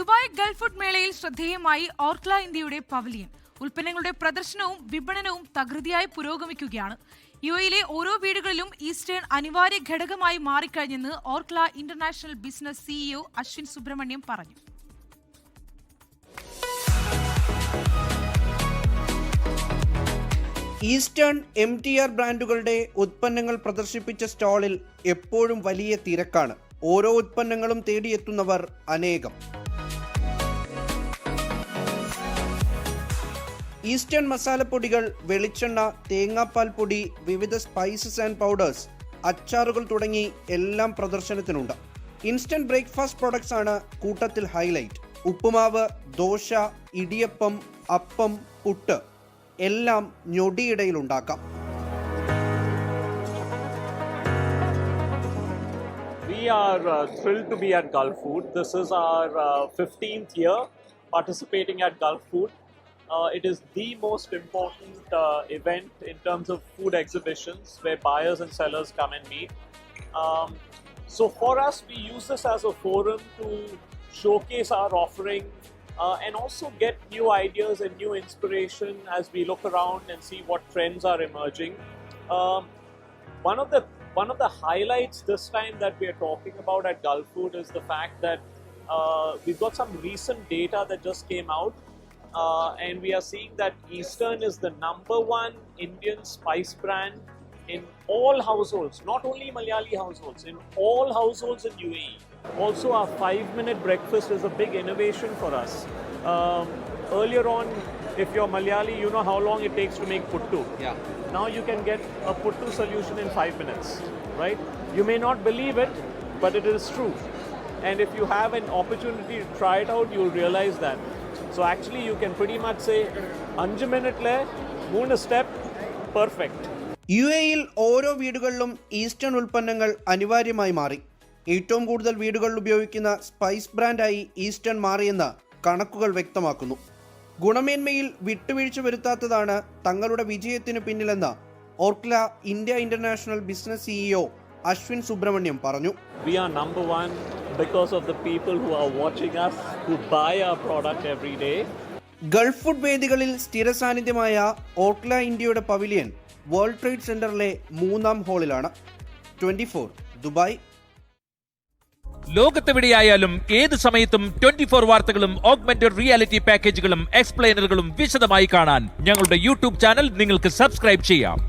Dubai Gulf food മേളയിൽ ശ്രദ്ധേയമായി ഓർക്ല ഇന്ത്യയുടെ പവലിയൻ. ഉൽപ്പന്നങ്ങളുടെ പ്രദർശനവും വിപണനവും തകൃതിയായി പുരോഗമിക്കുകയാണ്. യുഎയിലെ ഓരോ വീടുകളിലും ഈസ്റ്റേൺ അനിവാര്യ ഘടകമായി മാറിക്കഴിഞ്ഞെന്ന് Orkla international business CEO Ashwin Subramaniam പറഞ്ഞു. ഈസ്റ്റേൺ MTR ബ്രാൻഡുകളുടെ ഉൽപ്പന്നങ്ങൾ പ്രദർശിപ്പിച്ച സ്റ്റാളിൽ എപ്പോഴും വലിയ തിരക്കാണ്. ഓരോ ഉൽപ്പന്നങ്ങളും തേടിയെത്തുന്നവർ അനേകം. ഈസ്റ്റേൺ മസാലപ്പൊടികൾ, വെളിച്ചെണ്ണ, തേങ്ങാപ്പാൽ പൊടി, വിവിധ സ്പൈസസ് ആൻഡ് പൗഡേഴ്സ്, അച്ചാറുകൾ തുടങ്ങി എല്ലാം പ്രദർശനത്തിനുണ്ട്. ഇൻസ്റ്റന്റ് ബ്രേക്ക്ഫാസ്റ്റ് പ്രോഡക്ട്സ് ആണ് കൂട്ടത്തിൽ ഹൈലൈറ്റ്. ഉപ്പുമാവ്, ദോശ, ഇടിയപ്പം, അപ്പം, പുട്ട് എല്ലാം ഞൊടിയിടയിലുണ്ടാക്കാം. We are thrilled to be at Gulf Food. This is our 15th year participating at Gulf Food. It is the most important event in terms of food exhibitions where buyers and sellers come and meet. So for us, we use this as a forum to showcase our offering and also get new ideas and new inspiration as we look around and see what trends are emerging. One of the highlights this time that we are talking about at Gulf Food is the fact that we've got some recent data that just came out, and we are seeing that Eastern is the #1 Indian spice brand in all households, not only Malayali households, in all households in UAE. Also, our 5-minute breakfast is a big innovation for us. Earlier on, if you're Malayali, you know how long it takes to make puttu. Yeah. Now you can get a puttu solution in 5 minutes, right? You may not believe it, but it is true. And if you have an opportunity to try it out, you'll realize that. So actually you can pretty much say 5 minutes le 3 step perfect. UAEയിൽ ഓരോ വീടുകളിലും eastern ഉൽപ്പന്നങ്ങൾ അനിവാര്യമായി മാറി. ഏറ്റവും കൂടുതൽ വീടുകളിൽ ഉപയോഗിക്കുന്ന spice ബ്രാൻഡായി eastern മാറിയെന്ന് കണക്കുകൾ വ്യക്തമാക്കുന്നു. ഗുണമേന്മയിൽ വിട്ടുവീഴ്ച വരുത്താത്തതാണ് തങ്ങളുടെ വിജയത്തിന് പിന്നിലെന്ന് Orkla India international business CEO Ashwin Subramaniam പറഞ്ഞു. We are #1 because of the people who are watching us, who buy our product every day. Gulf food വേദികളിൽ സ്ഥിര സാന്നിധ്യമായ ഓർക്ല ഇന്ത്യയുടെ പവിലിയൻ വേൾഡ് ട്രേഡ് സെന്ററിലെ 3-ാം ഹാളിലാണ്. 24 ദുബായ്. ലോകത്തെവിടെയായാലും ഏത് സമയത്തും 24 വാർത്തകളും ഓഗ്മെന്റഡ് റിയാലിറ്റി പാക്കേജുകളും എക്സ്പ്ലെയിനറുകളും വിശദമായി കാണാൻ ഞങ്ങളുടെ യൂട്യൂബ് ചാനൽ നിങ്ങൾക്ക് സബ്സ്ക്രൈബ് ചെയ്യാം.